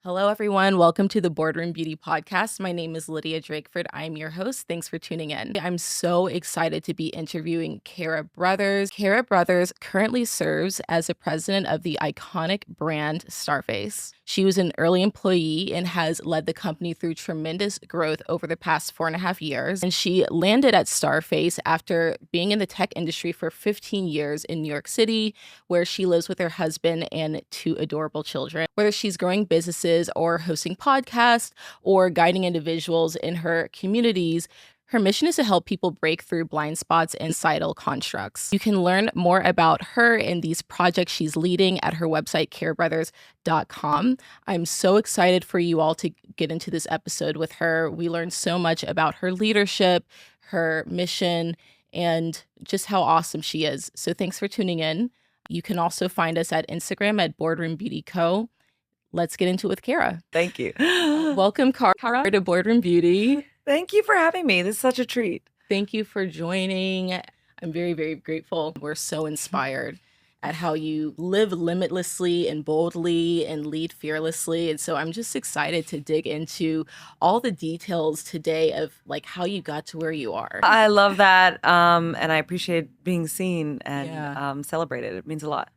Hello, everyone. Welcome to the Boardroom Beauty podcast. My name is Lydia Drakeford. I'm your host. Thanks for tuning in. I'm so excited to be interviewing Kara Brothers. Kara Brothers currently serves as the president of the iconic brand Starface. She was an early employee and has led the company through tremendous growth over the past 4.5 years. And she landed at Starface after being in the tech industry for 15 years in New York City, where she lives with her husband and 2 adorable children. Whether she's growing businesses or hosting podcasts or guiding individuals in her communities, her mission is to help people break through blind spots and societal constructs. You can learn more about her and these projects she's leading at her website, carabrothers.com. I'm so excited for you all to get into this episode with her. We learned so much about her leadership, her mission, and just how awesome she is. So thanks for tuning in. You can also find us at Instagram at Boardroom Beauty Co. Let's get into it with Kara. Thank you. Welcome, Kara, to Boardroom Beauty. Thank you for having me. This is such a treat. Thank you for joining. I'm very, very grateful. We're so inspired at how you live limitlessly and boldly and lead fearlessly. And so I'm just excited to dig into all the details today of like how you got to where you are. I love that. And I appreciate being seen and celebrated. It means a lot.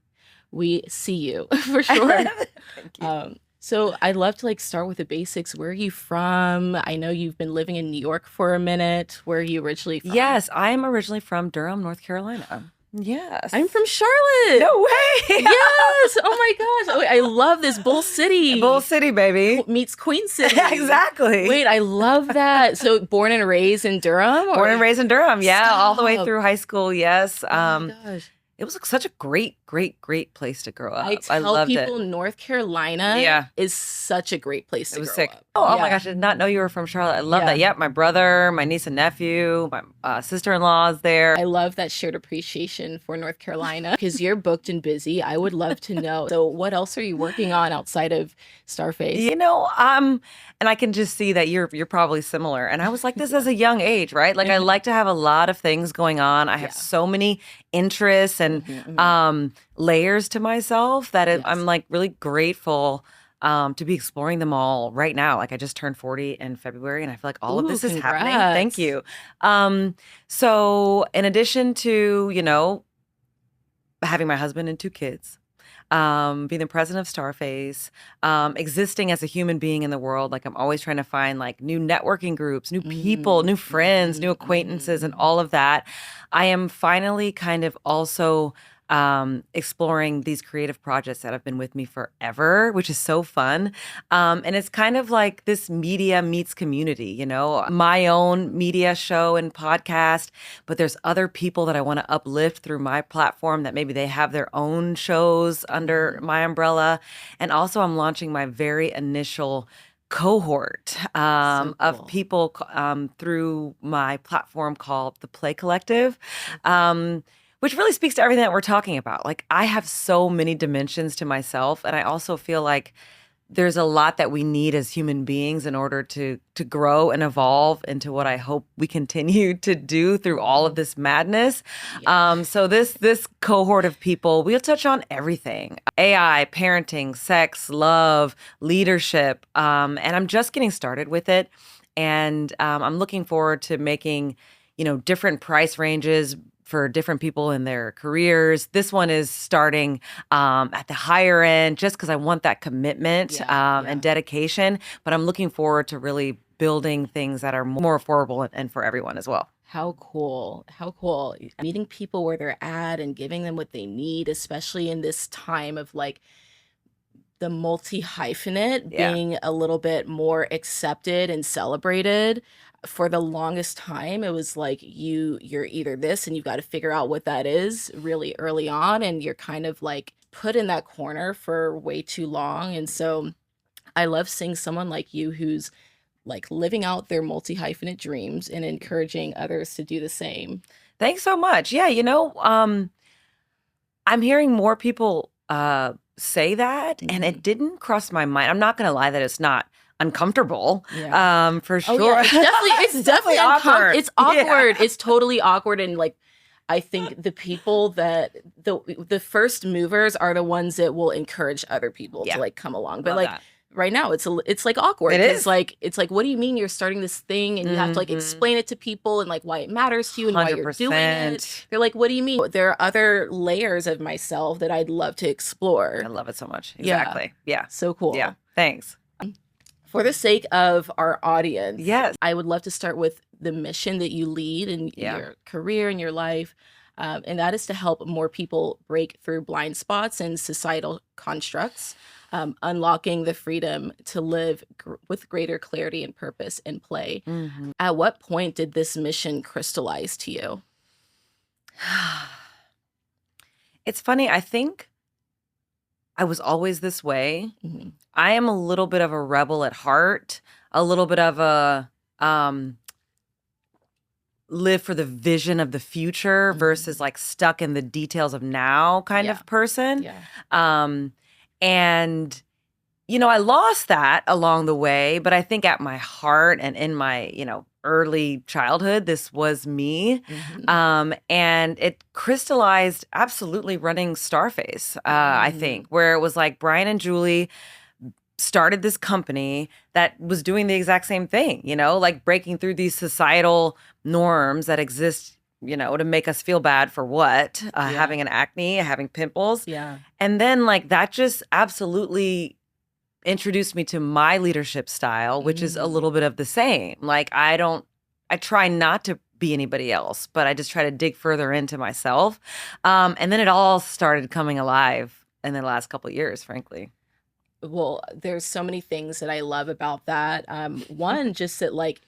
We see you for sure. Thank you. So I'd love to start with the basics. Where are you from? I know you've been living in New York for a minute. Where are you originally from? Yes, I am originally from Durham, North Carolina. Yes. I'm from Charlotte. No way. Yes. Oh my gosh. Oh, I love this. Bull City. Bull City, baby. Meets Queen City. Exactly. Wait, I love that. So born and raised in Durham? Or? Born and raised in Durham. Yeah. Stop. All the way through high school. Yes. Oh my gosh. It was such a great place to grow up. I tell loved people it. North Carolina is such a great place to grow sick. up. Oh my gosh, I did not know you were from Charlotte. I love that. Yep, my brother, my niece and nephew, my sister-in-law is there. I love that shared appreciation for North Carolina because you're booked and busy. I would love to know. So what else are you working on outside of Starface? You know, and I can just see that you're probably similar. And I was like this as a young age, right? Like I like to have a lot of things going on. I have so many interests and layers to myself that I'm like really grateful to be exploring them all right now. Like I just turned 40 in February and I feel like all of this is happening. Thank you. So in addition to, having my husband and 2 kids, being the president of Starface, existing as a human being in the world. Like I'm always trying to find like new networking groups, new people, new friends, new acquaintances, and all of that. I am finally kind of also exploring these creative projects that have been with me forever, which is so fun. And it's kind of like this media meets community, my own media show and podcast, but there's other people that I want to uplift through my platform that maybe they have their own shows under my umbrella. And also I'm launching my very initial cohort of people through my platform called the Play Collective. Which really speaks to everything that we're talking about. Like I have so many dimensions to myself. And I also feel like there's a lot that we need as human beings in order to grow and evolve into what I hope we continue to do through all of this madness. So this cohort of people, we'll touch on everything. AI, parenting, sex, love, leadership. And I'm just getting started with it. And I'm looking forward to making, different price ranges for different people in their careers. This one is starting at the higher end just because I want that commitment and dedication. But I'm looking forward to really building things that are more affordable and for everyone as well. How cool. How cool. Meeting people where they're at and giving them what they need, especially in this time of like the multi-hyphenate being a little bit more accepted and celebrated. For the longest time, it was like you're either this and you've got to figure out what that is really early on. And you're kind of like put in that corner for way too long. And so I love seeing someone like you who's like living out their multi-hyphenate dreams and encouraging others to do the same. Thanks so much. Yeah, I'm hearing more people say that, and it didn't cross my mind. I'm not going to lie that it's not uncomfortable, for sure. Oh, yeah. It's definitely awkward. It's awkward. Yeah. It's totally awkward. And like, I think the people that the first movers are the ones that will encourage other people to like come along. But like right now it's like awkward. It is. It's like, what do you mean you're starting this thing and you have to like explain it to people and like why it matters to you and why you're doing it. They're like, what do you mean? There are other layers of myself that I'd love to explore. I love it so much. Exactly. Yeah. So cool. Yeah. Thanks. For the sake of our audience, yes, I would love to start with the mission that you lead in your career and your life. And that is to help more people break through blind spots and societal constructs, unlocking the freedom to live with greater clarity and purpose and play. At what point did this mission crystallize to you? It's funny. I think I was always this way. I am a little bit of a rebel at heart, a little bit of a live for the vision of the future versus like stuck in the details of now kind of person. And, you know, I lost that along the way, but I think at my heart and in my, you know, early childhood, this was me. And it crystallized absolutely running Starface, I think, where it was like Brian and Julie started this company that was doing the exact same thing, you know, like breaking through these societal norms that exist, you know, to make us feel bad for what? Having an acne, having pimples. And then like that just absolutely introduced me to my leadership style, which is a little bit of the same. Like I try not to be anybody else, but I just try to dig further into myself. And then it all started coming alive in the last couple of years, frankly. Well, there's so many things that I love about that. One, just that like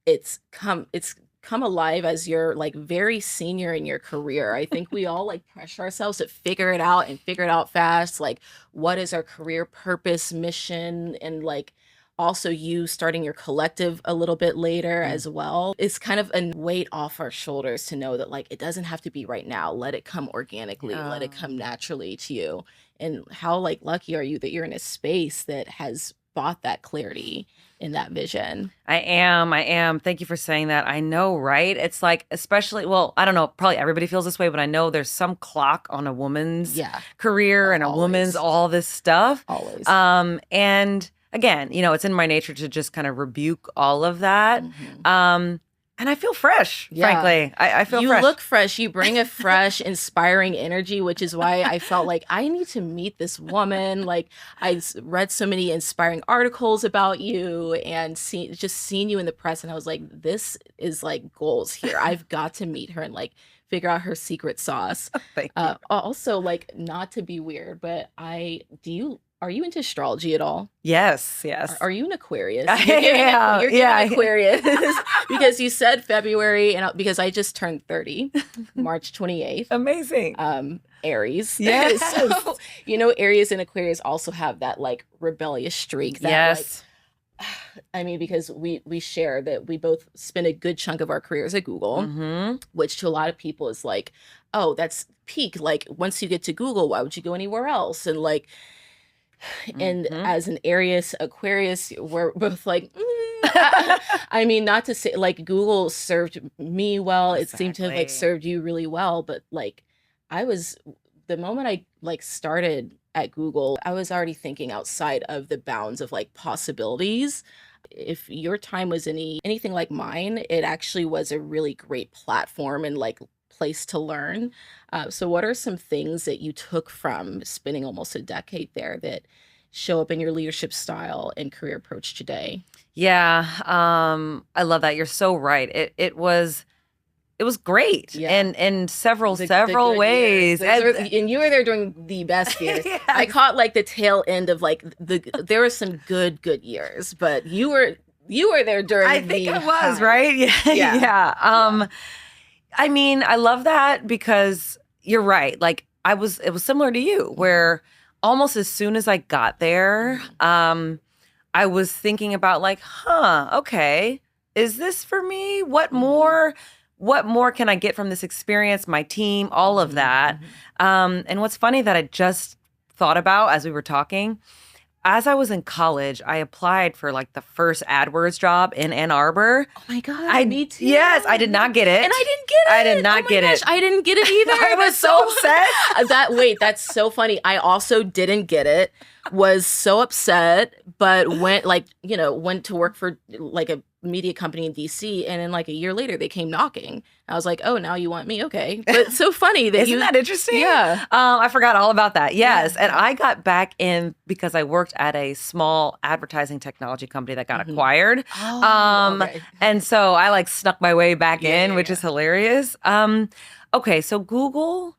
it's come alive as you're like very senior in your career. I think we all like pressure ourselves to figure it out and figure it out fast. Like, what is our career purpose, mission, and like also you starting your collective a little bit later as well. It's kind of a weight off our shoulders to know that like it doesn't have to be right now. Let it come organically. Let it come naturally to you. And how like lucky are you that you're in a space that has bought that clarity in that vision? I am. Thank you for saying that. I know, right? It's like, especially, well, I don't know, probably everybody feels this way, but I know there's some clock on a woman's career and a woman's all this stuff. Always. And again, you know, it's in my nature to just kind of rebuke all of that. And I feel fresh, frankly. I feel fresh. You look fresh. You bring a fresh, inspiring energy, which is why I felt like I need to meet this woman. Like I read so many inspiring articles about you and just seeing you in the press. And I was like, this is like goals here. I've got to meet her and like figure out her secret sauce. Thank you. Also, like not to be weird, but are you into astrology at all? Yes. Are you an Aquarius? You're an Aquarius because you said February, and because I just turned 30, March 28th. Amazing. Aries. Yes. So, you know, Aries and Aquarius also have that like rebellious streak. That, like, I mean, because we share that we both spend a good chunk of our careers at Google, which to a lot of people is like, oh, that's peak. Like once you get to Google, why would you go anywhere else? And like, and as an Aries Aquarius, we're both like, I mean, not to say like Google served me well. It seemed to have like served you really well. But like the moment I like started at Google, I was already thinking outside of the bounds of like possibilities. If your time was anything like mine, it actually was a really great platform and like place to learn. So what are some things that you took from spending almost a decade there that show up in your leadership style and career approach today? Yeah. I love that. You're so right. It was great in several ways. And you were there during the best years. I caught like the tail end of like there were some good years, but you were there during I think I was, right? Yeah. I mean, I love that because you're right. Like it was similar to you where almost as soon as I got there, I was thinking about like, okay, is this for me? What more can I get from this experience, my team, all of that? And what's funny that I just thought about as we were talking, as I was in college, I applied for like the first AdWords job in Ann Arbor. Oh my God, me too. Yes, I did not get it. And I didn't get it. I did not get it. I didn't get it either. I was so upset. That's so funny. I also didn't get it. was so upset, but went to work for like a media company in DC, and then like a year later they came knocking. I was like, oh, now you want me? Okay. But it's so funny that Isn't that interesting? Yeah. I forgot all about that. Yes. Yeah. And I got back in because I worked at a small advertising technology company that got acquired. Okay. And so I like snuck my way back in, which Yeah. is hilarious. Okay. So Google,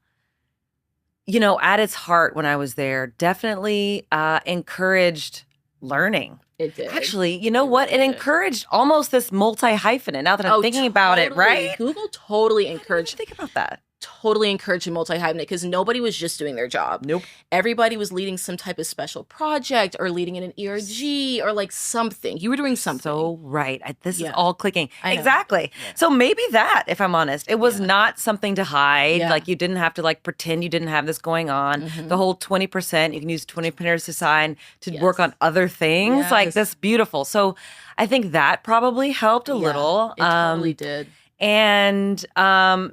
at its heart when I was there, definitely encouraged learning. It did. Actually, you know what? It really did. encouraged almost this multi-hyphenate now that I'm thinking about it, right? Google totally encouraged. Think about that. Totally encouraging multi-hyphenate because nobody was just doing their job. Nope. Everybody was leading some type of special project or leading in an ERG or like something. You were doing something. So right. This is Yeah. all clicking. I know. Exactly. Yeah. So maybe that, if I'm honest, it was Yeah. not something to hide. Yeah. Like you didn't have to like pretend you didn't have this going on. The whole 20%, you can use 20% aside to work on other things. Like Yes. that's beautiful. So I think that probably helped a little. It totally did. And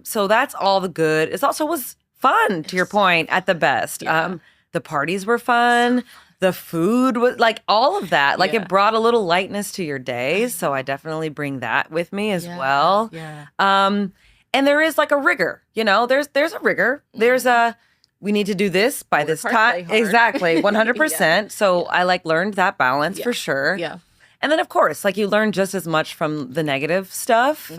so that's all the good. It also was fun, to your point, at the best. Yeah. The parties were fun. The food was like all of that. Like Yeah. it brought a little lightness to your days. So I definitely bring that with me as well. Yeah. And there is like a rigor, there's a rigor. There's a, we need to do this by Work this hard, time. play hard. Exactly. 100%. So I like learned that balance for sure. Yeah. And then, of course, like you learn just as much from the negative stuff.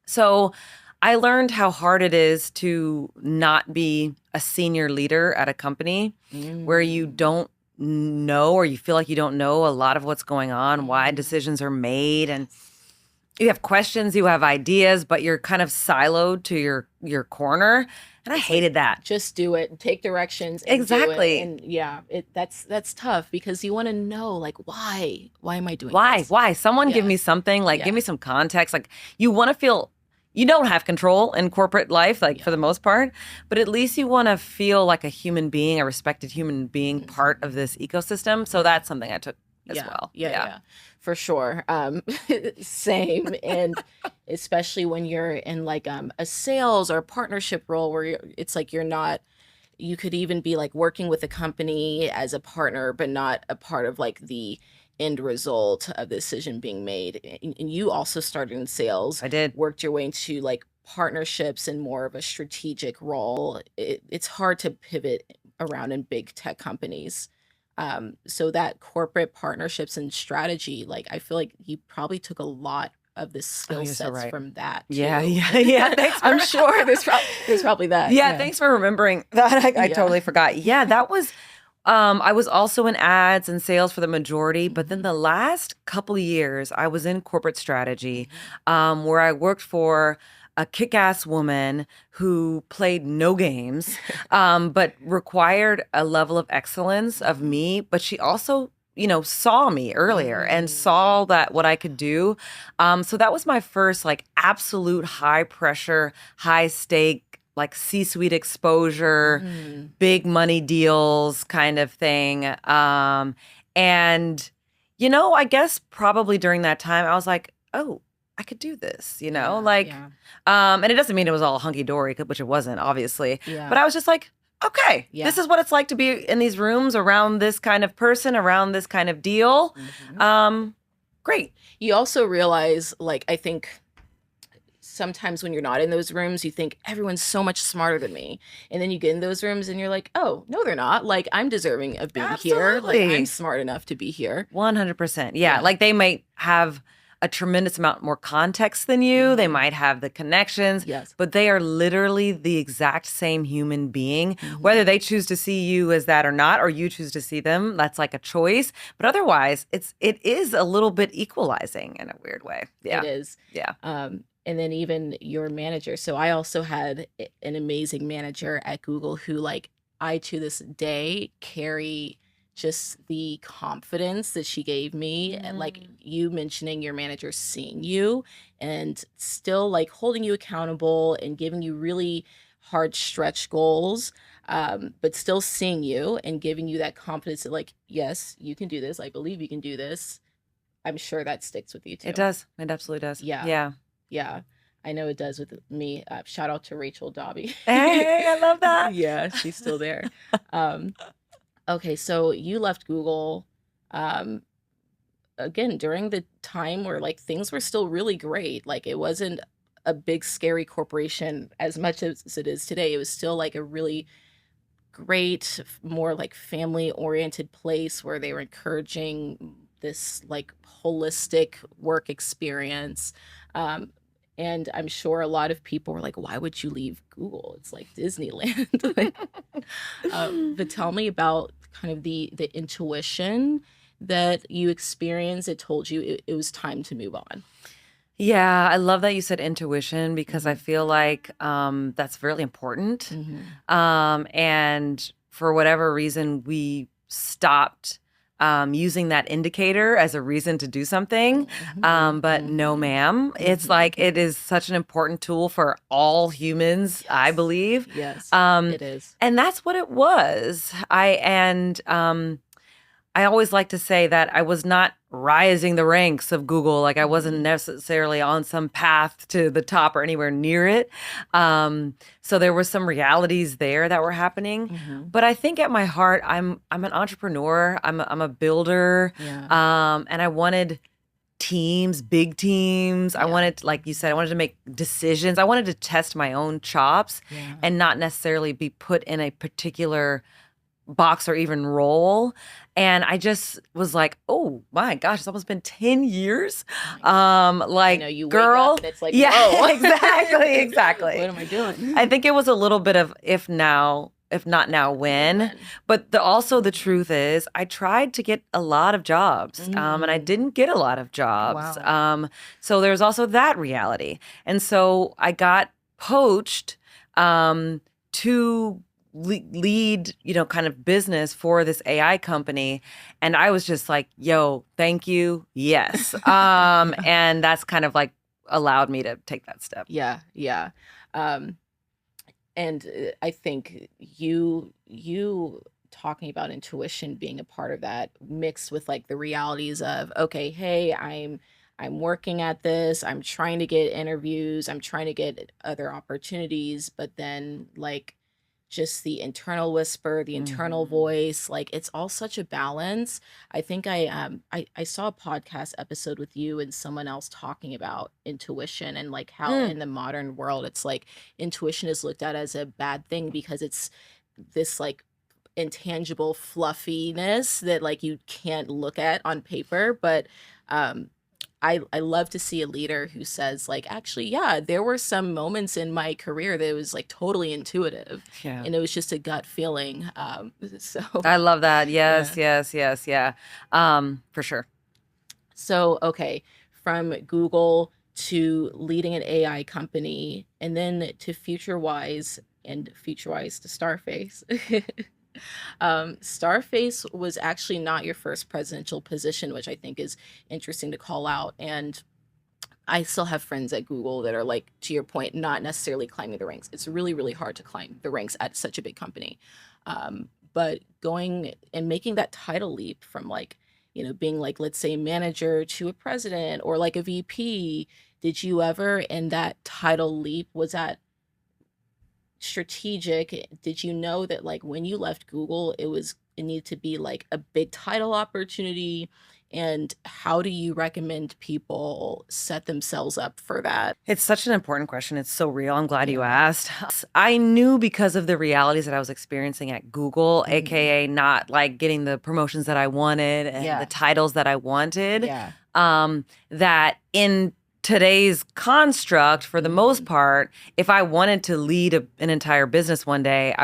So I learned how hard it is to not be a senior leader at a company where you don't know or you feel like you don't know a lot of what's going on, why decisions are made. And you have questions, you have ideas, but you're kind of siloed to your corner. And I hated that. Just do it. Take directions. And Exactly. Do it. And that's tough because you want to know like why am I doing Why? this? Why? Someone give Yeah. me something, like give me some context. Like you want to feel you don't have control in corporate life, like for the most part, but at least you want to feel like a human being, a respected human being, part of this ecosystem. So that's something I took as well. Yeah, for sure. Same. And especially when you're in like a sales or a partnership role where it's like you could even be like working with a company as a partner, but not a part of like the end result of the decision being made. And you also started in sales. I did. Worked your way into like partnerships and more of a strategic role. It's hard to pivot around in big tech companies. So that corporate partnerships and strategy, like I feel like you probably took a lot of the skill sets from that too. Yeah. Thanks I'm sure there's probably that. Yeah, thanks for remembering that. I totally forgot. Yeah, that was I was also in ads and sales for the majority, but then the last couple of years I was in corporate strategy, where I worked for a kick-ass woman who played no games, but required a level of excellence of me. But she also, saw me earlier and saw that what I could do. So that was my first like absolute high pressure, high stake, like C-suite exposure, big money deals kind of thing. And, I guess probably during that time I was like, oh, I could do this, and it doesn't mean it was all hunky-dory, which it wasn't, obviously. Yeah. But I was just like, okay, this is what it's like to be in these rooms around this kind of person, around this kind of deal. Great. You also realize, like, I think sometimes when you're not in those rooms, you think everyone's so much smarter than me. And then you get in those rooms and you're like, oh, no, they're not. Like, I'm deserving of being here. Like, I'm smart enough to be here. 100%. Yeah. Like, they might have a tremendous amount more context than you. They might have the connections, but they are literally the exact same human being. Whether they choose to see you as that or not, or you choose to see them, that's like a choice. But otherwise, it is a little bit equalizing in a weird way. Yeah. It is. Yeah. And then even your manager. So I also had an amazing manager at Google who, like, I to this day carry just the confidence that she gave me. And like you mentioning your manager seeing you and still like holding you accountable and giving you really hard stretch goals, but still seeing you and giving you that confidence that like, yes, you can do this. I believe you can do this. I'm sure that sticks with you too. It does. It absolutely does. Yeah. I know it does with me. Shout out to Rachel Dobby. Hey, I love that. Yeah, she's still there. Okay, so you left Google, um, again, during the time where, like, things were still really great. Like, it wasn't a big, scary corporation as much as it is today. It was still, like, a really great, more, like, family-oriented place where they were encouraging this, like, holistic work experience, um, and I'm sure a lot of people were like, "Why would you leave Google? It's like Disneyland." Like, but tell me about kind of the intuition that you experienced. It told you it was time to move on. Yeah, I love that you said intuition because I Mhm, feel like that's really important. mhm, And for whatever reason, we stopped using that indicator as a reason to do something. mhm, But no, mhm, ma'am, it's mhm. like it is such an important tool for all humans, I Yes. believe. Yes, Um, it is. and that's what it was. I always like to say that I was not rising the ranks of Google. Like I wasn't Mhm, necessarily on some path to the top or anywhere near it. So there were some realities there that were happening. mhm. But I think at my heart, I'm an entrepreneur. I'm a builder, Yeah, and I wanted teams, big teams. I yeah, wanted, like you said, I wanted to make decisions. I wanted to test my own chops yeah. and not necessarily be put in a particular box or even role. And I just was like, oh my gosh, it's almost been 10 years. Oh my gosh. I know Like, you wake up girl, and it's like, yeah, "Whoa." exactly, What exactly. am I I doing? think it was a little bit of if now, if not now, Then when. when? But the truth is, I tried to get a lot of jobs, and I Mhm. didn't get a lot of jobs. Wow. So there's also that reality. And so I got poached to lead, kind of business for this AI company. And I was just like, yo, thank you. Yes. And that's kind of like allowed me to take that step. Yeah, yeah. Um, and I think you talking about intuition being a part of that mixed with like the realities of, okay, hey, I'm working at this, I'm trying to get interviews, I'm trying to get other opportunities, but then like just the internal whisper, the internal Mhm. voice, like it's all such a balance. I think I saw a podcast episode with you and someone else talking about intuition and like how Mm. in the modern world it's like intuition is looked at as a bad thing because it's this like intangible fluffiness that like you can't look at on paper, but um I love to see a leader who says like, actually, yeah, there were some moments in my career that was like totally intuitive Yeah. and it was just a gut feeling. So I love that. Yes, yeah. yes, yes, yeah. For sure. So okay, from Google to leading an AI company and then to FutureWise and FutureWise to Starface. Starface was actually not your first presidential position, which I think is interesting to call out. And I still have friends at Google that are like, to your point, not necessarily climbing the ranks. It's really, really hard to climb the ranks at such a big company. But going and making that title leap from like, being like, let's say, manager to a president or like a VP, did you ever in that title leap, was that strategic? Did you know that like when you left Google, it needed to be like a big title opportunity? And how do you recommend people set themselves up for that? It's such an important question. It's so real. I'm glad you Yeah. asked. I knew because of the realities that I was experiencing at Google, Mhm. aka not like getting the promotions that I wanted and the Yeah. titles that I wanted, Yeah. that in today's construct, for the most Mhm. part, if I wanted to lead an entire business one day,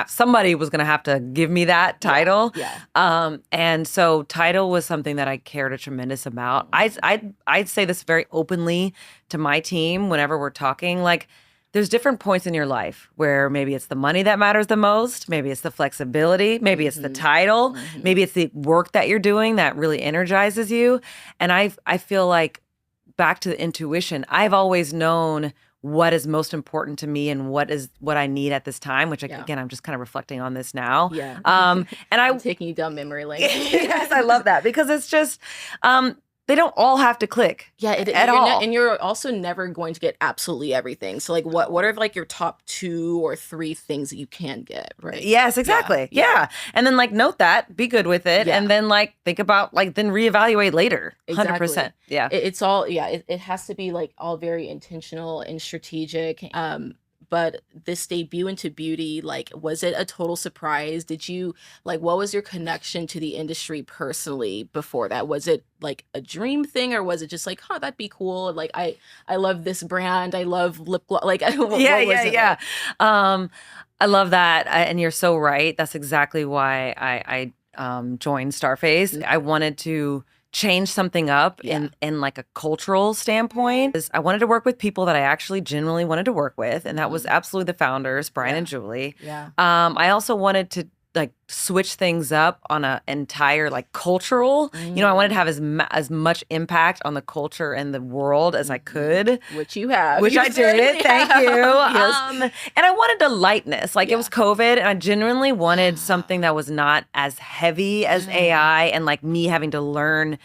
somebody was gonna have to give me that Yeah. title. Yeah. And so title was something that I cared a tremendous amount. Mhm. I'd say this very openly to my team whenever we're talking. Like, there's different points in your life where maybe it's the money that matters the most, maybe it's the flexibility, maybe it's the Mhm. title, Mhm. maybe it's the work that you're doing that really energizes you. And I feel like, back to the intuition, I've always known what is most important to me and what I need at this time, which Yeah. again, I'm just kind of reflecting on this now. Yeah. And I'm I taking you down memory lane. yes, I love that because it's just they don't all have to click. Yeah, at all. and you're also never going to get absolutely everything. So like what are like your top 2 or 3 things that you can get, right? Yes, exactly. Yeah. And then like note that, be good with it, and then like think about like then reevaluate later. 100%. Yeah. It's all it has to be like all very intentional and strategic. But this debut into beauty, like, was it a total surprise? Did you like what was your connection to the industry personally before that? Was it like a dream thing, or was it just like, huh, that'd be cool? Like I love this brand. I love lip gloss. Like what was it Yeah. like? I love that. And you're so right. That's exactly why I joined Starface. I wanted to change something up in like a cultural standpoint. I wanted to work with people that I actually genuinely wanted to work with, and that was absolutely the founders, Brian and Julie. Yeah. I also wanted to like switch things up on an entire like cultural. I wanted to have as much impact on the culture and the world as I could, Which you have. which You I did. certainly Thank have. you. Yes. And I wanted a lightness. Like it was COVID, and I genuinely wanted something that was not as heavy as AI and like me having to learn,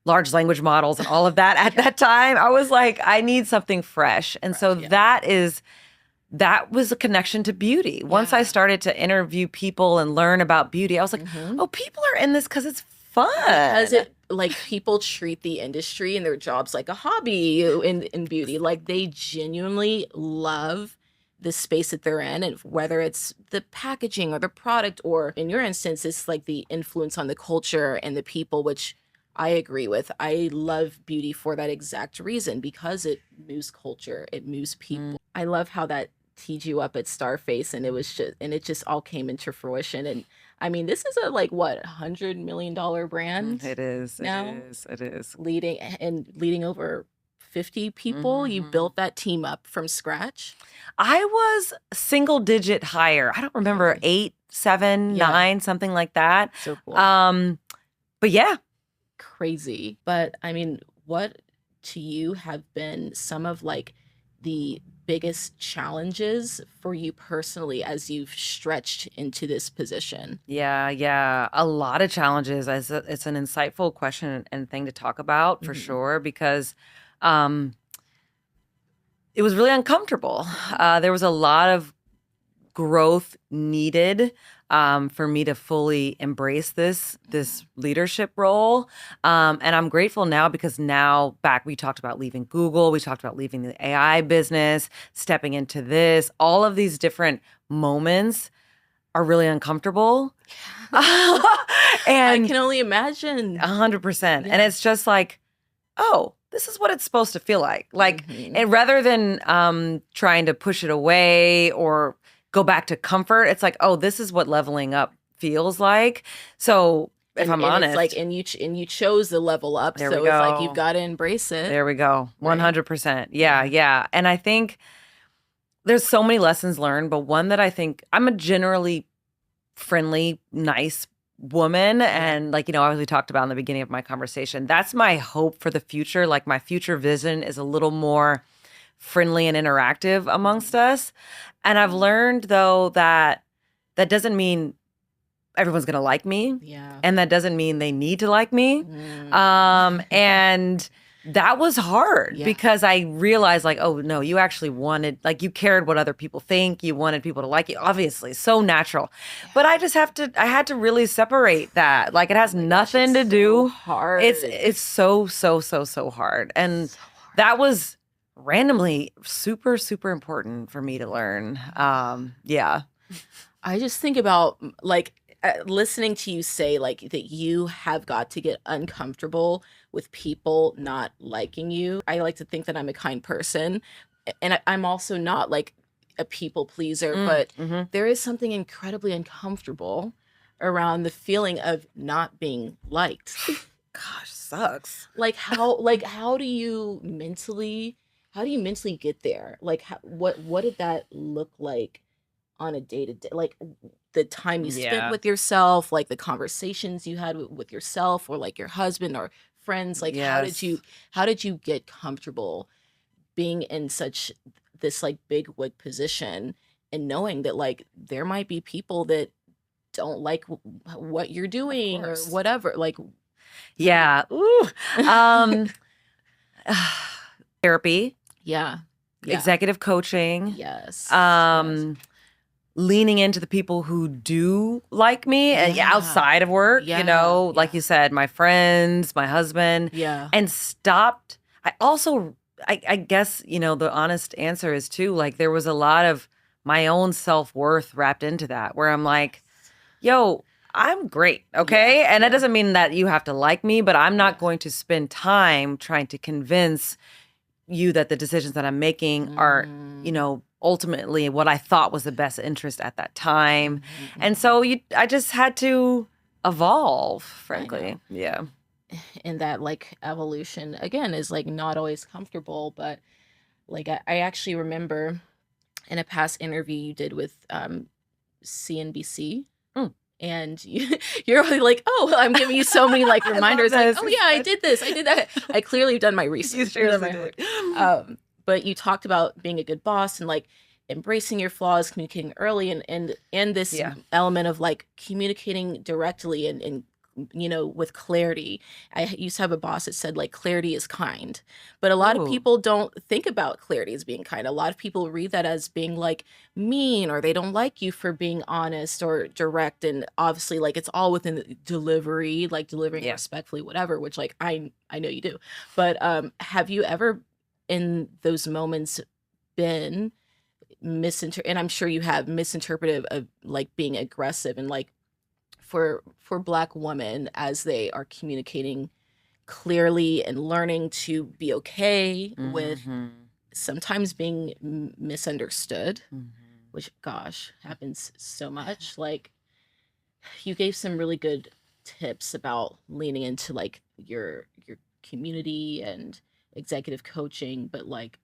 large language models and all of that at that time. I was like, I need something fresh. And so that was a connection to beauty. Once I started to interview people and learn about beauty, I was like, oh, people are in this because it's fun. Because it like people treat the industry and their jobs like a hobby in beauty. Like they genuinely love the space that they're in, and whether it's the packaging or the product, or in your instance, it's like the influence on the culture and the people, which I agree with. I love beauty for that exact reason, because it moves culture, it moves people. I love how that teed you up at Starface, and it just all came into fruition. And I mean, this is a like what $100 million brand. It is. Now It is. Leading over 50 people. You built that team up from scratch. I was single digit higher. I don't remember 8, 7, 9, something like that. So cool. But yeah. Crazy. But I mean, what to you have been some of like the biggest challenges for you personally as you've stretched into this position? Yeah. A lot of challenges. It's an insightful question and thing to talk about for sure, because it was really uncomfortable. There was a lot of growth needed for me to fully embrace this leadership role. And I'm grateful now, because now we talked about leaving Google, we talked about leaving the AI business, stepping into this. All of these different moments are really uncomfortable. And I can only imagine. 100%. And it's just like, oh, this is what it's supposed to feel like. Like, and rather than trying to push it away or go back to comfort, it's like, oh, this is what leveling up feels like. So if I'm honest, it's like, and you chose the level up, so it's like you've got to embrace it. There we go, 100%. Yeah. And I think there's so many lessons learned, but one that I think, I'm a generally friendly, nice woman, and like as we talked about in the beginning of my conversation, that's my hope for the future. Like my future vision is a little more friendly and interactive amongst us. And I've learned though that doesn't mean everyone's gonna like me. Yeah. And that doesn't mean they need to like me. And that was hard because I realized like, oh no, you actually wanted, like you cared what other people think. You wanted people to like you, obviously, so natural. But I had to really separate that. Like it has nothing to do. Hard. It's so hard. And that was randomly super, super important for me to learn. Yeah. I just think about like listening to you say like that you have got to get uncomfortable with people not liking you. I like to think that I'm a kind person, and I'm also not like a people pleaser, but there is something incredibly uncomfortable around the feeling of not being liked. Gosh, sucks. Like how do you mentally get there? Like what did that look like on a day-to-day, like the time you spent with yourself, like the conversations you had with yourself or like your husband or friends? Like how did you get comfortable being in such this like big wig position and knowing that like there might be people that don't like what you're doing or whatever? Like Yeah. Ooh. Um, therapy, Yeah. Yeah. executive coaching, Yes. Yes. um, leaning into the people who do like me Yeah. outside of work, Yeah. like Yeah. you said, my friends, my husband, Yeah. and stopped. I also, I guess, the honest answer is too, like there was a lot of my own self-worth wrapped into that where I'm like, yo, I'm great. Yeah. Okay. And that Yeah. doesn't mean that you have to like me, but I'm not Yeah. going to spend time trying to convince you that the decisions that I'm making are, Mm. ultimately what I thought was the best interest at that time. And Mhm. so I just had to evolve, I frankly. know. Yeah. And that like evolution again is like not always comfortable, but like I actually remember in a past interview you did with CNBC. Mm. And you're really like, oh, I'm giving you so many like I love reminders, like, this. oh yeah, I did this, I did that. I clearly have done my You research. I've done seriously my did. homework. But you talked about being a good boss and like embracing your flaws, communicating early, and this Yeah. element of like communicating directly and with clarity. I used to have a boss that said like clarity is kind, but a lot of Ooh. people don't think about clarity as being kind. A lot of people read that as being like mean, or they don't like you for being honest or direct, and obviously like it's all within the delivery, like delivering Yeah. respectfully, whatever, which like I know you do. But have you ever in those moments been and I'm sure you have misinterpreted of like being aggressive and like for Black women as they are communicating clearly and learning to be okay with Mm-hmm. sometimes being misunderstood, Mm-hmm. which gosh happens so much. Like you gave some really good tips about leaning into like your community and executive coaching, but like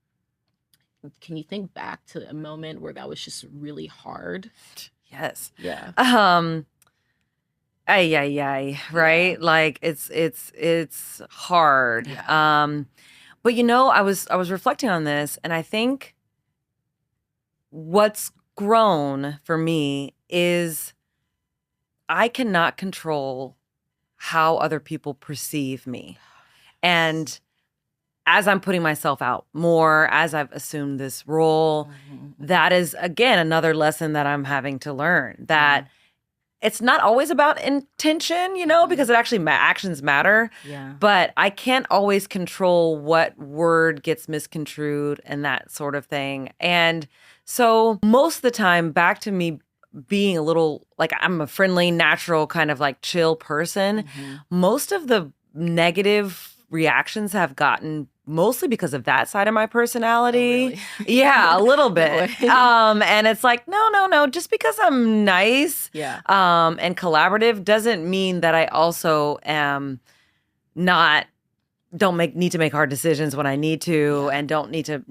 can you think back to a moment where that was just really hard? Yes. Yeah. Ay, ay, ay, Yeah. right? Like it's hard. Yeah. But I was reflecting on this, and I think what's grown for me is I cannot control how other people perceive me. And as I'm putting myself out more, as I've assumed this role, Mhm, mhm. that is again another lesson that I'm having to learn Yeah. that it's not always about intention, Mhm. because it actually actions matter, Yeah. but I can't always control what word gets misconstrued and that sort of thing. And so most of the time, back to me being a little like I'm a friendly, natural, kind of like chill person, Mhm. most of the negative reactions have gotten mostly because of that side of my Oh, personality. really? Yeah, a little No bit. way. And it's like, no, no, no, just because I'm nice Yeah. and collaborative doesn't mean that I also am not don't make need to make hard decisions when I need to Yeah. and don't need to,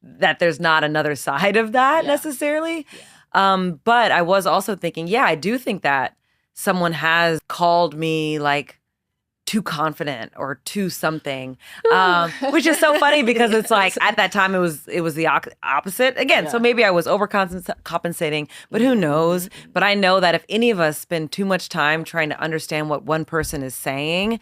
that there's not another side of that Yeah. necessarily. Yeah. But I was also thinking, yeah, I do think that someone has called me like too confident or too something, Ooh. which is so funny because it's like Yes. at that time it was the opposite again. So Yeah. maybe I was overcompensating, but who knows? Mhm, But mhm. I know that if any of us spend too much time trying to understand what one person is saying,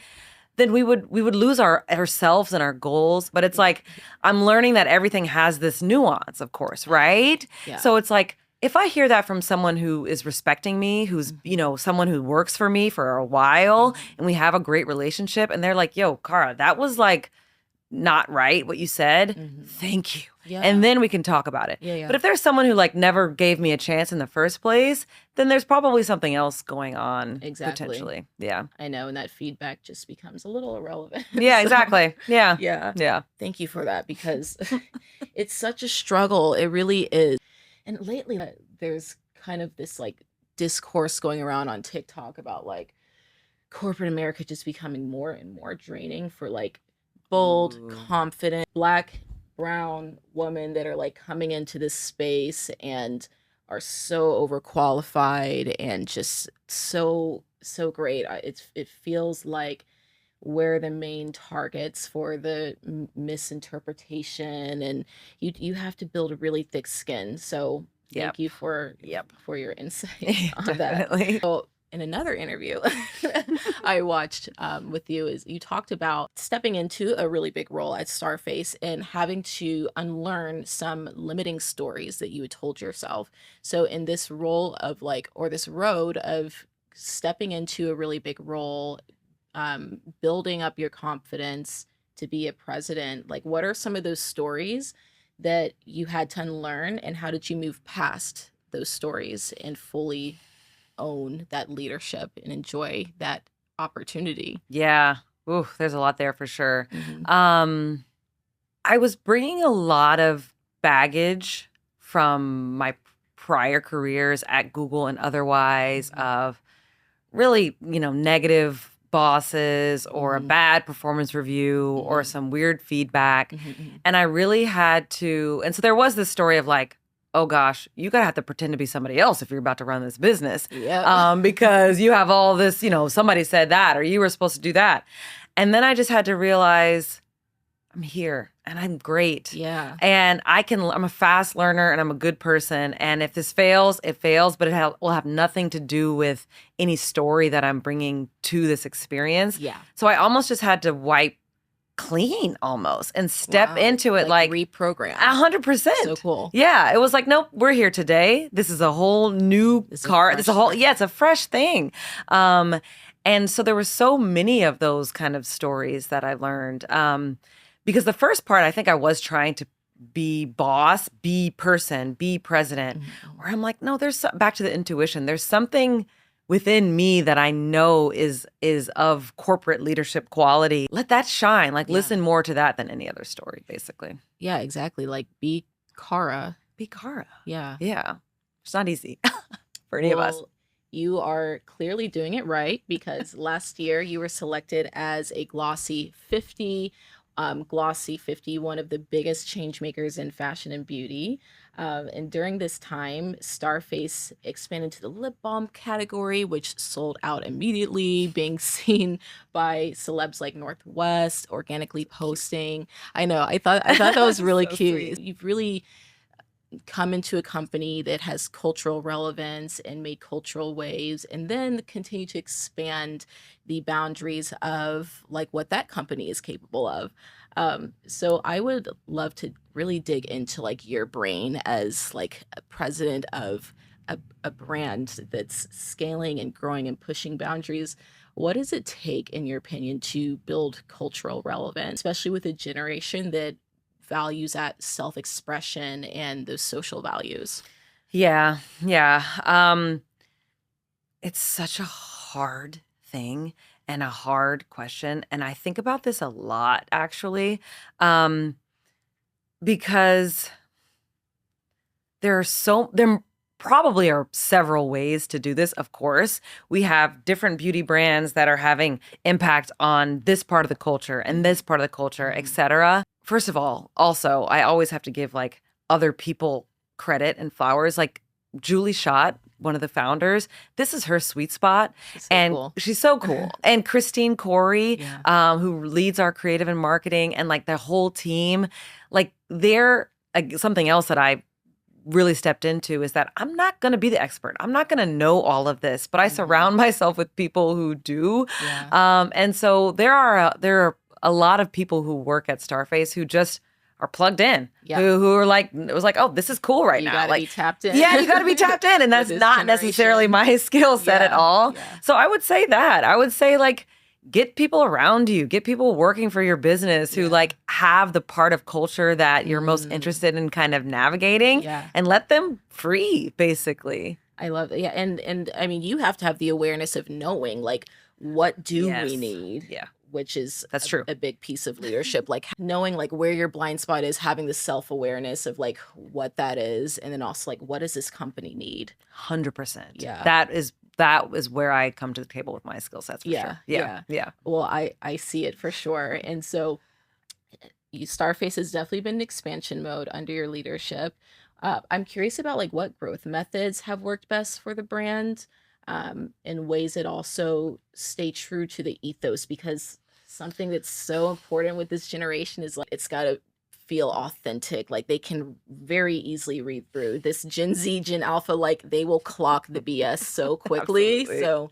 then we would lose ourselves and our goals. But it's Yeah. like I'm learning that everything has this nuance, of course, right? Yeah. So it's like if I hear that from someone who is respecting me, who's Mhm, someone who works for me for a while, mhm. and we have a great relationship, and they're like, "Yo, Cara, that was like not right what you said. Mhm. Thank you." And Yeah. then we can talk about it. Yeah, But yeah. if there's someone who like never gave me a chance in the first place, then there's probably something else going on Exactly. potentially. Yeah. I know, and that feedback just becomes a little irrelevant. Yeah, So, exactly. Yeah. yeah. Yeah. Thank you for that because it's such a struggle. It really is. And lately, there's kind of this like discourse going around on TikTok about like corporate America just becoming more and more draining for like bold, Ooh. confident, Black, brown women that are like coming into this space and are so overqualified and just so great. It feels like we're the main targets for the misinterpretation, and you have to build a really thick skin. So Yep. thank you for Yep. your insights on that. Definitely. So in another interview I watched with you is you talked about stepping into a really big role at Starface and having to unlearn some limiting stories that you had told yourself. So in this role of like, or this road of stepping into a really big role, building up your confidence to be a president, like what are some of those stories that you had to unlearn, and how did you move past those stories and fully own that leadership and enjoy that opportunity? Yeah. Ooh, there's a lot there for sure. Mm-hmm. I was bringing a lot of baggage from my prior careers at Google and otherwise of really, negative bosses or a Mm-hmm. bad performance review or Mm-hmm. some weird feedback. Mm-hmm. And I really had to, and so there was this story of like, oh gosh, you gotta have to pretend to be somebody else if you're about to run this business. Yep. Because you have all this, somebody said that or you were supposed to do that. And then I just had to realize I'm here and I'm great. Yeah. And I'm a fast learner and I'm a good person. And if this fails, it fails, but will have nothing to do with any story that I'm bringing to this experience. Yeah. So I almost just had to wipe clean almost and step into it like reprogram. 100%. So cool. Yeah. It was like, nope, we're here today. This is a whole new car. It's a fresh thing. And so there were so many of those kind of stories that I learned. Because the first part, I think I was trying to be boss, be person, be president, where I'm like, no, back to the intuition. There's something within me that I know is of corporate leadership quality. Let that shine. Like, listen more to that than any other story, basically. Yeah, exactly. Like, be Kara. Be Kara. Yeah. Yeah. It's not easy for any of us. You are clearly doing it right, because last year you were selected as a Glossy 50. Glossy 50, one of the biggest change makers in fashion and beauty. And during this time, Starface expanded to the lip balm category, which sold out immediately, being seen by celebs like Northwest, organically posting. I know, I thought that was really so cute. Sweet. You've really come into a company that has cultural relevance and made cultural waves, and then continue to expand the boundaries of like what that company is capable of. So I would love to really dig into like your brain as like a president of a brand that's scaling and growing and pushing boundaries. What does it take, in your opinion, to build cultural relevance, especially with a generation that values that self-expression and those social values? Yeah. It's such a hard thing and a hard question. And I think about this a lot, actually, because there probably are several ways to do this. Of course, we have different beauty brands that are having impact on this part of the culture and this part of the culture, et cetera. First of all, also, I always have to give like other people credit and flowers. Like Julie Schott, one of the founders, this is her sweet spot. She's so cool. And Christine Corey, who leads our creative and marketing, and like the whole team, like they're something else that I really stepped into is that I'm not going to be the expert. I'm not going to know all of this, but I surround myself with people who do. Yeah. And so there are a lot of people who work at Starface who just are plugged in, who are like, it was like, oh, this is cool right now. You gotta be tapped in. Yeah, you gotta be tapped in. And that's not necessarily my skill set at all. Yeah. So I would say that. I would say like, get people around you, get people working for your business who like have the part of culture that you're most interested in kind of navigating, and let them free, basically. I love it. Yeah. And I mean, you have to have the awareness of knowing like, what do we need? Yeah. Which is that's true. A big piece of leadership, like knowing like where your blind spot is, having the self-awareness of like what that is. And then also like, what does this company need? 100%. Yeah. That is where I come to the table with my skill sets for sure. Yeah. Well, I see it for sure. And so Starface has definitely been in expansion mode under your leadership. I'm curious about like what growth methods have worked best for the brand, in ways that also stay true to the ethos, because something that's so important with this generation is like, it's got to feel authentic. Like they can very easily read through this Gen Z, Gen Alpha, like they will clock the BS so quickly. Absolutely. So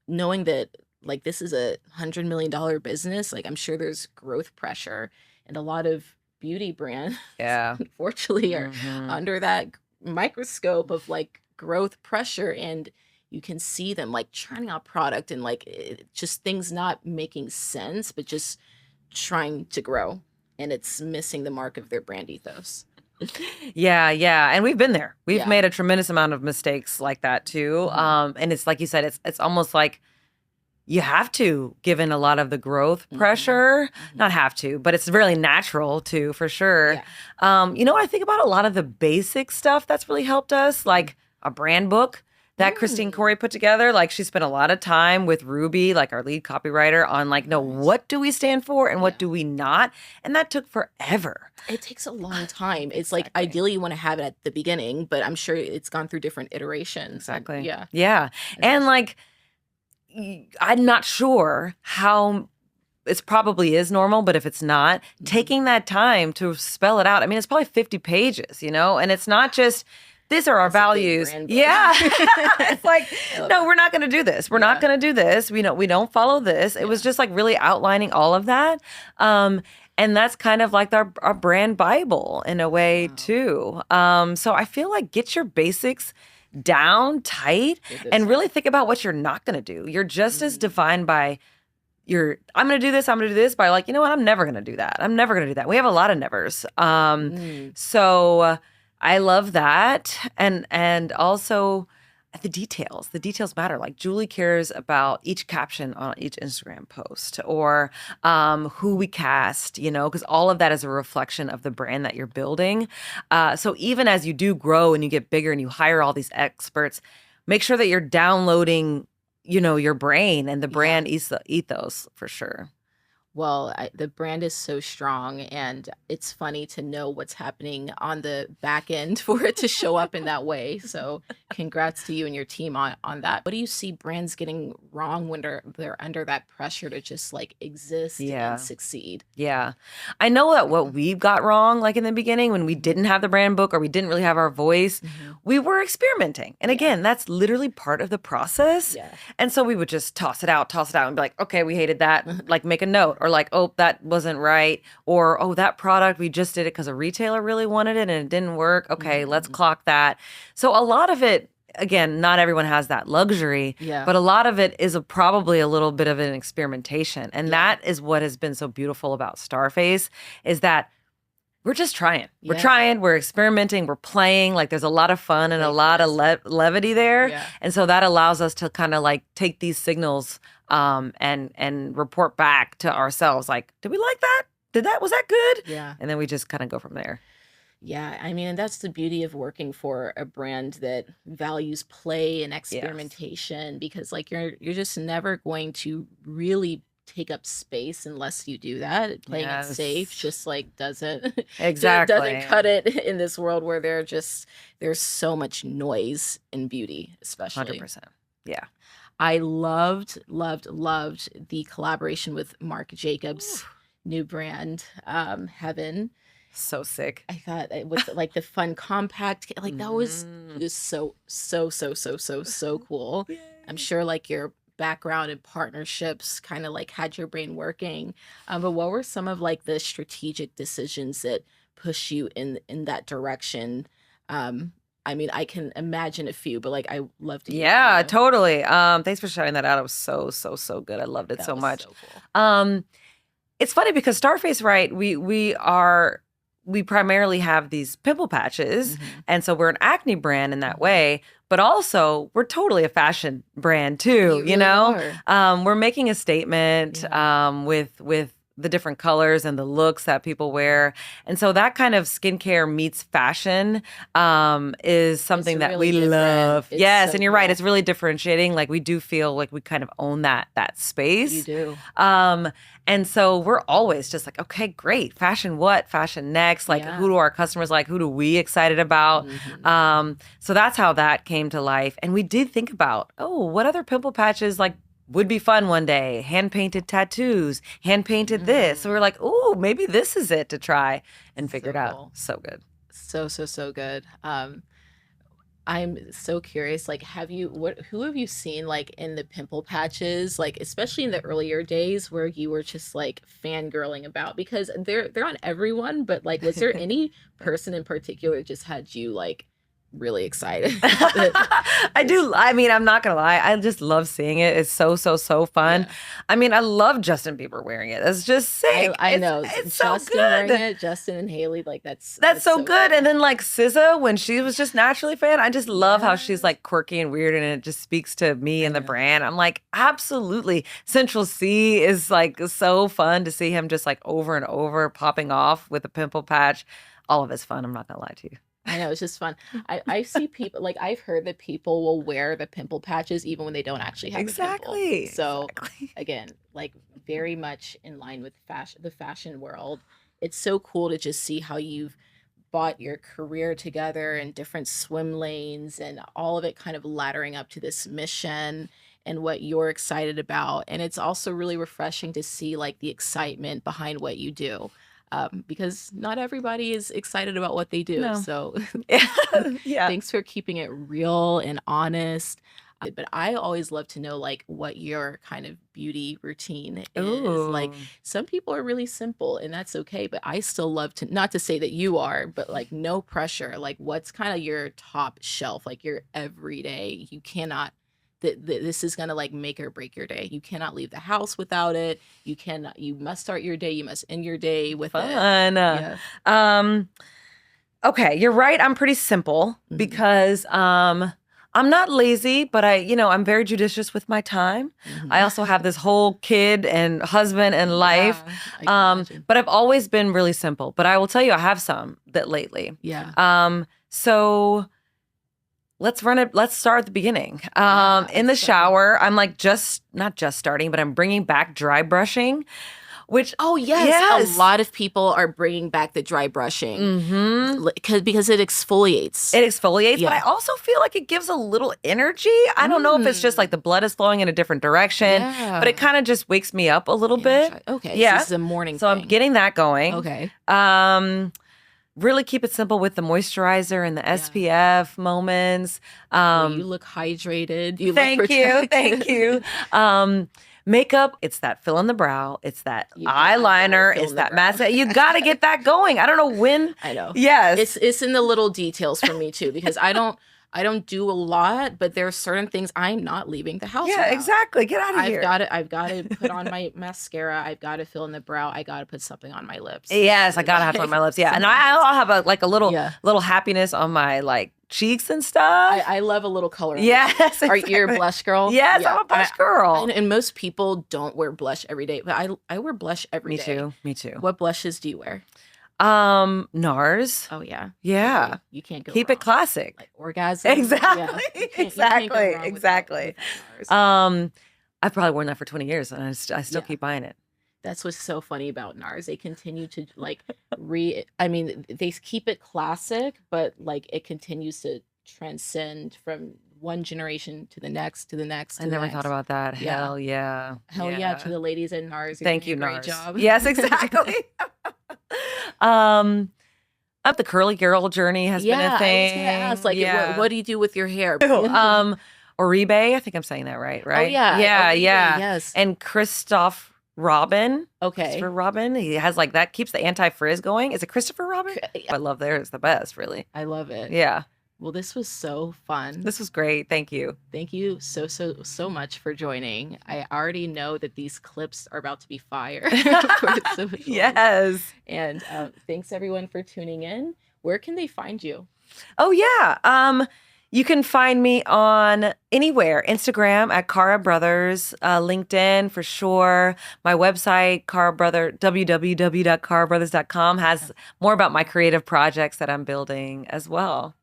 knowing that like this is a $100 million business, like I'm sure there's growth pressure, and a lot of beauty brands Yeah. unfortunately are Mhm. under that microscope of like growth pressure, and you can see them like trying out product and like just things not making sense, but just trying to grow, and it's missing the mark of their brand ethos. Yeah, yeah. And we've been there. We've Yeah. made a tremendous amount of mistakes like that too. And it's like you said, it's almost like you have to, given a lot of the growth pressure. Not have to, but it's really natural to, for sure. Yeah. You know what I think about? A lot of the basic stuff that's really helped us, like a brand book that Christine Corey put together. Like she spent a lot of time with Ruby, like our lead copywriter, on like, no, what do we stand for and what do we not? And that took forever. It takes a long time. It's like ideally you want to have it at the beginning, but I'm sure it's gone through different iterations. Exactly. Yeah. Yeah. And like, I'm not sure how. It probably is normal, but if it's not, taking that time to spell it out. I mean, it's probably 50 pages, you know, and it's not just, these are our values. Yeah. It's like, no, we're not going to do this. We're not going to do this. We don't follow this. It was just like really outlining all of that. And that's kind of like our brand Bible in a way too. So I feel like get your basics down tight and really think about what you're not going to do. You're just as defined by I'm going to do this, by like, you know what? I'm never going to do that. I'm never going to do that. We have a lot of nevers. So I love that. And also the details matter. Like Julie cares about each caption on each Instagram post, or who we cast, you know, because all of that is a reflection of the brand that you're building. So even as you do grow and you get bigger and you hire all these experts, make sure that you're downloading, you know, your brain and the brand ethos for sure. Well, the brand is so strong, and it's funny to know what's happening on the back end for it to show up in that way. So congrats to you and your team on that. What do you see brands getting wrong when they're under that pressure to just like exist and succeed? Yeah. I know that what we got wrong, like in the beginning when we didn't have the brand book or we didn't really have our voice, we were experimenting. And again, that's literally part of the process. Yeah. And so we would just toss it out and be like, okay, we hated that. Like make a note, or like, oh, that wasn't right. Or, oh, that product, we just did it because a retailer really wanted it and it didn't work. Okay, let's clock that. So a lot of it, again, not everyone has that luxury, but a lot of it is probably a little bit of an experimentation. And that is what has been so beautiful about Starface, is that we're just trying. We're trying, we're experimenting, we're playing. Like there's a lot of fun and a lot of levity there. Yeah. And so that allows us to kind of like take these signals and report back to ourselves. Like, did we like that? Was that good? Yeah. And then we just kind of go from there. Yeah, I mean, and that's the beauty of working for a brand that values play and experimentation, because like you're just never going to really take up space unless you do that. Playing it safe just like doesn't doesn't cut it in this world where there's so much noise in beauty, especially. 100%. Yeah. I loved the collaboration with Marc Jacobs' new brand, Heaven. So sick. I thought it was like the fun compact, like that was so cool. Yay. I'm sure like your background and partnerships kind of like had your brain working. But what were some of like the strategic decisions that push you in that direction? I mean, I can imagine a few, but like I love to hear. Yeah, totally. Thanks for shouting that out. It was so good. I loved it so much. So cool. It's funny because Starface, right? We primarily have these pimple patches, and so we're an acne brand in that way. But also, we're totally a fashion brand too. You know, we're making a statement with the different colors and the looks that people wear. And so that kind of skincare meets fashion is something that really we love. Yes, and you're right. It's really differentiating. Like we do feel like we kind of own that space. You do. And so we're always just like, okay, great. Fashion what? Fashion next. Like who do our customers like? Who do we excited about? So that's how that came to life. And we did think about, oh, what other pimple patches like would be fun one day. Hand painted tattoos, hand painted this. So we're like, ooh, maybe this is it to try and figure it out. Cool. So good. So good. I'm so curious, like, who have you seen like in the pimple patches, like especially in the earlier days where you were just like fangirling about, because they're on everyone, but like was there any person in particular that just had you like really excited? I do. I mean, I'm not gonna lie. I just love seeing it. It's so fun. Yeah. I mean, I love Justin Bieber wearing it. It's just sick. I know It's Justin so wearing good. it, Justin and Haley, like That's so good. cool. And then like SZA, when she was just naturally fan, I just love how she's Yes. like quirky and weird, and it just speaks to me I and the know. brand. I'm like, absolutely. Central C is like so fun to see him just like over and over popping off with a pimple patch. All of it's fun. I'm not gonna lie to you. I know, it's just fun. I see people, like I've heard that people will wear the pimple patches even when they don't actually have a pimple. Exactly. So Exactly. again, like very much in line with the fashion world. It's so cool to just see how you've bought your career together in different swim lanes and all of it kind of laddering up to this mission and what you're excited about. And it's also really refreshing to see like the excitement behind what you do. Because not everybody is excited about what they do. No. So Yeah. thanks for keeping it real and honest. But I always love to know like what your kind of beauty routine is. Like Ooh. some people are really simple and that's okay, but I still love to, not to say that you are, but like no pressure. Like what's kind of your top shelf, like your everyday, you cannot this is going to like make or break your day. You cannot leave the house without it. You must start your day, you must end your day with it. Fun. Yeah. Okay, you're right. I'm pretty simple Mhm. because I'm not lazy, but I'm very judicious with my time. Mhm. I also have this whole kid and husband and life. Yeah, I can imagine. But I've always been really simple. But I will tell you, I have some that lately. Yeah. So let's run it. Let's start at the beginning. Yeah, In the let's start. shower, I'm like not just starting, but I'm bringing back dry brushing, which Oh yes, yes. a lot of people are bringing back the dry brushing Mm-hmm. because it exfoliates. It exfoliates, but Yeah. I also feel like it gives a little energy. I don't know if it's just like the blood is flowing in a different direction, but it kind of just wakes me up a little bit. Okay, Yeah. so this is a morning So thing. I'm getting that going. Okay. Really keep it simple with the moisturizer and the SPF moments. Well, you look hydrated. You Thank look you. protected. Thank you. Makeup, it's that fill in the brow. It's that You gotta eyeliner. fill It's in the that brow. mascara. You got to get that going. I don't know when. I know. Yes. It's in the little details for me too, because I don't do a lot, but there are certain things I'm not leaving the house Yeah, without. exactly. Get out of here. I've got to put on my mascara. I've got to fill in the brow. I got to put something on my lips. Yes, I gotta have it on my lips. Yeah, and I'll have a little Yeah. little happiness on my like cheeks and stuff. I love a little color. Yes, Are you a exactly. blush girl? Yes, Yeah. I'm a blush girl. And most people don't wear blush every day, but I wear blush every Me day. too. Me too. What blushes do you wear? NARS. Oh yeah. Yeah. Okay. You can't go Keep wrong. it classic. Like orgasm. Exactly. Yeah. You can't Exactly. go wrong Exactly. without NARS. I've probably worn that for 20 years, and I still Yeah. keep buying it. That's what's so funny about NARS. They continue to like I mean, they keep it classic, but like it continues to transcend from one generation to the next, to the next. I never thought about that. Yeah. Hell yeah. Hell yeah, to the ladies at NARS. You're Thank doing you, a great NARS. job. Yes, exactly. Up the curly girl journey has been a thing. I was gonna ask, like, what do you do with your hair? Oribe, I think I'm saying that right? Oh yeah, Yeah, Oribe, yeah. yes. And Christoph Robin. Okay. Christopher Robin. He has like that keeps the anti-frizz going. Is it Christopher Robin? I love theirs the best, really. I love it. Yeah. Well, this was so fun. This was great. Thank you. Thank you so much for joining. I already know that these clips are about to be fire. Yes. And thanks everyone for tuning in. Where can they find you? Oh yeah. You can find me on anywhere. Instagram at Cara Brothers, LinkedIn for sure. My website, www.carabrothers.com has more about my creative projects that I'm building as well.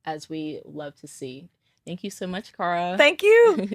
As we love to see. Thank you so much, Cara. Thank you.